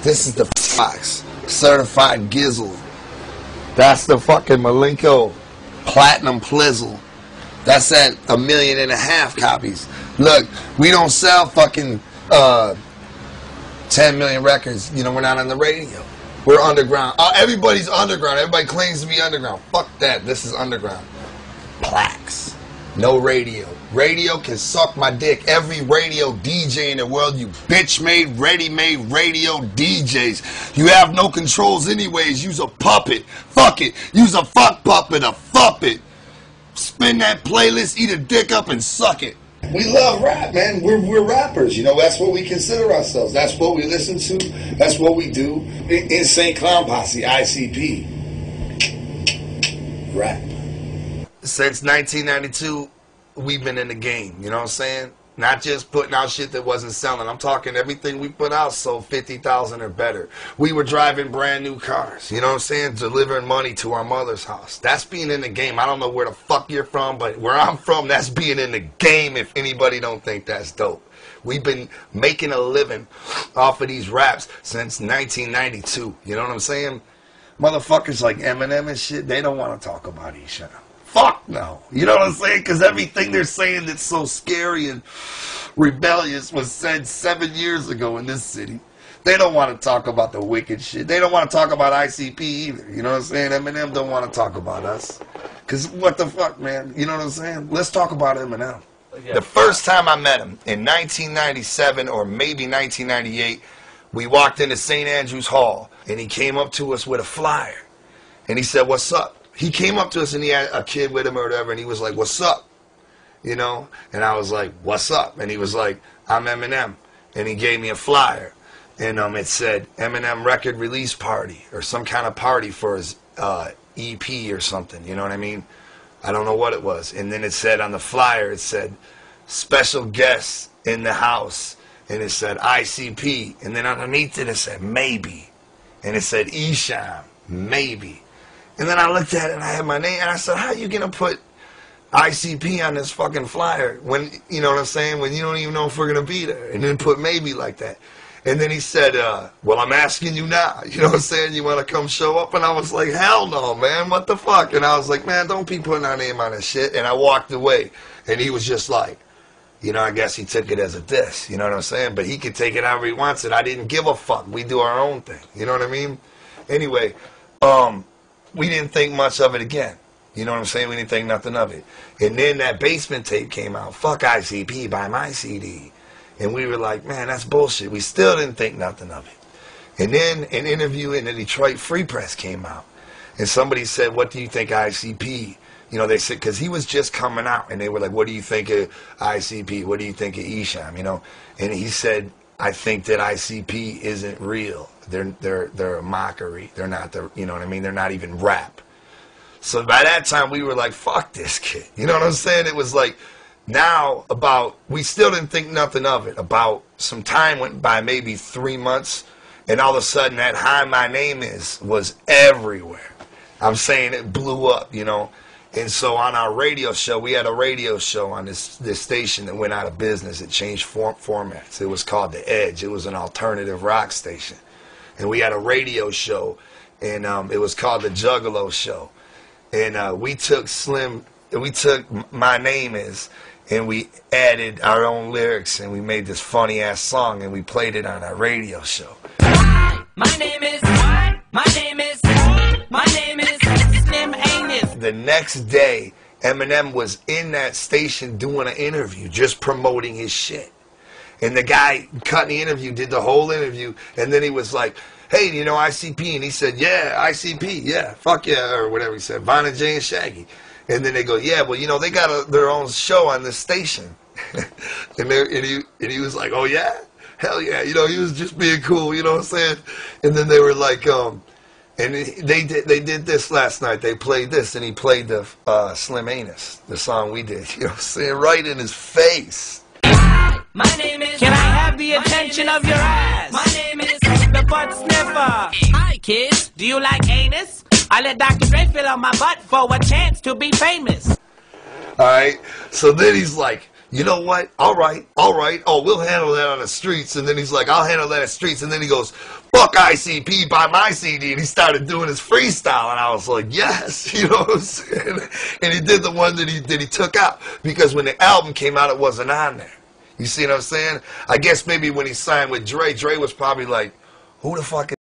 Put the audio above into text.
This is the Fox certified Gizzle. That's the fucking Malenko Platinum Plizzle. That's at 1.5 million copies. Look, we don't sell fucking 10 million records. You know, we're not on the radio. We're underground. Everybody's underground. Everybody claims to be underground. Fuck that. This is underground. Plaques. No radio. Radio can suck my dick. Every radio DJ in the world, you bitch-made, ready-made radio DJs. You have no controls anyways. Use a puppet. Fuck it. Use a fuck puppet, a fuppet. Spin that playlist, eat a dick up, and suck it. We love rap, man. We're rappers. You know, that's what we consider ourselves. That's what we listen to. That's what we do. Insane Clown Posse, ICP. Rap. Since 1992, we've been in the game. You know what I'm saying? Not just putting out shit that wasn't selling. I'm talking everything we put out sold 50,000 or better. We were driving brand new cars. You know what I'm saying? Delivering money to our mother's house. That's being in the game. I don't know where the fuck you're from, but where I'm from, that's being in the game if anybody don't think that's dope. We've been making a living off of these raps since 1992. You know what I'm saying? Motherfuckers like Eminem and shit, they don't want to talk about Esham. Fuck no. You know what I'm saying? Because everything they're saying that's so scary and rebellious was said 7 years ago in this city. They don't want to talk about the wicked shit. They don't want to talk about ICP either. You know what I'm saying? Eminem don't want to talk about us. Because what the fuck, man? You know what I'm saying? Let's talk about Eminem. Yeah. The first time I met him, in 1997 or maybe 1998, we walked into St. Andrew's Hall, and he came up to us with a flyer. And he said, "What's up?" He came up to us and he had a kid with him or whatever, and he was like, "What's up?" You know? And I was like, "What's up?" And he was like, "I'm Eminem." And he gave me a flyer. And it said, Eminem record release party, or some kind of party for his EP or something. You know what I mean? I don't know what it was. And then it said on the flyer, it said, "Special guests in the house." And it said, ICP. And then underneath it, it said, "Maybe." And it said, Esham, maybe. And then I looked at it and I had my name, and I said, "How are you going to put ICP on this fucking flyer when, you know what I'm saying, when you don't even know if we're going to be there?" And then put maybe like that. And then he said, "Well, I'm asking you now. You know what I'm saying? You want to come show up?" And I was like, "Hell no, man. What the fuck?" And I was like, "Man, don't be putting our name on this shit." And I walked away. And he was just like, you know, I guess he took it as a diss. You know what I'm saying? But he could take it however he wants it. I didn't give a fuck. We do our own thing. You know what I mean? Anyway, we didn't think much of it again. You know what I'm saying? We didn't think nothing of it. And then that Basement tape came out. Fuck ICP, buy my CD. And we were like, man, that's bullshit. We still didn't think nothing of it. And then an interview in the Detroit Free Press came out. And somebody said, "What do you think of ICP?" You know, they said, because he was just coming out. And they were like, "What do you think of ICP? What do you think of Esham?" You know? And he said, "I think that ICP isn't real. They're a mockery. They're not you know what I mean? They're not even rap." So by that time we were like, fuck this kid. You know what I'm saying? It was like, now we still didn't think nothing of it. About some time went by, maybe 3 months, and all of a sudden that "Hi, my name is" was everywhere. I'm saying it blew up, you know. And so on our radio show, we had a radio show on this station that went out of business. It changed formats. It was called The Edge. It was an alternative rock station. And we had a radio show, and it was called The Juggalo Show. And we took "My Name Is," and we added our own lyrics, and we made this funny-ass song, and we played it on our radio show. My name is, my name is, my name is Slim Anus. The next day, Eminem was in that station doing an interview, just promoting his shit. And the guy cutting the interview did the whole interview, and then he was like, "Hey, you know ICP?" And he said, "Yeah, ICP, yeah, fuck yeah," or whatever he said, Von and Jay and Shaggy. And then they go, "Yeah, well, you know, they got their own show on this station." and he was like, "Oh yeah? Hell yeah." You know, he was just being cool, you know what I'm saying? And then they were like, and they did this last night. They played this, and he played the Slim Anus, the song we did, you know what I'm saying, right in his face. My name is. Can I have the attention of your ass? My name is the butt sniffer. Hi kids, do you like anus? I let Dr. Dre fill out my butt for a chance to be famous. Alright, so then he's like, you know what? All right. Oh, we'll handle that on the streets. And then he's like, I'll handle that on the streets. And then he goes, fuck ICP, buy my CD. And he started doing his freestyle. And I was like, yes, you know what I'm saying? And he did the one that he took out. Because when the album came out, it wasn't on there. You see what I'm saying? I guess maybe when he signed with Dre was probably like, who the fuck is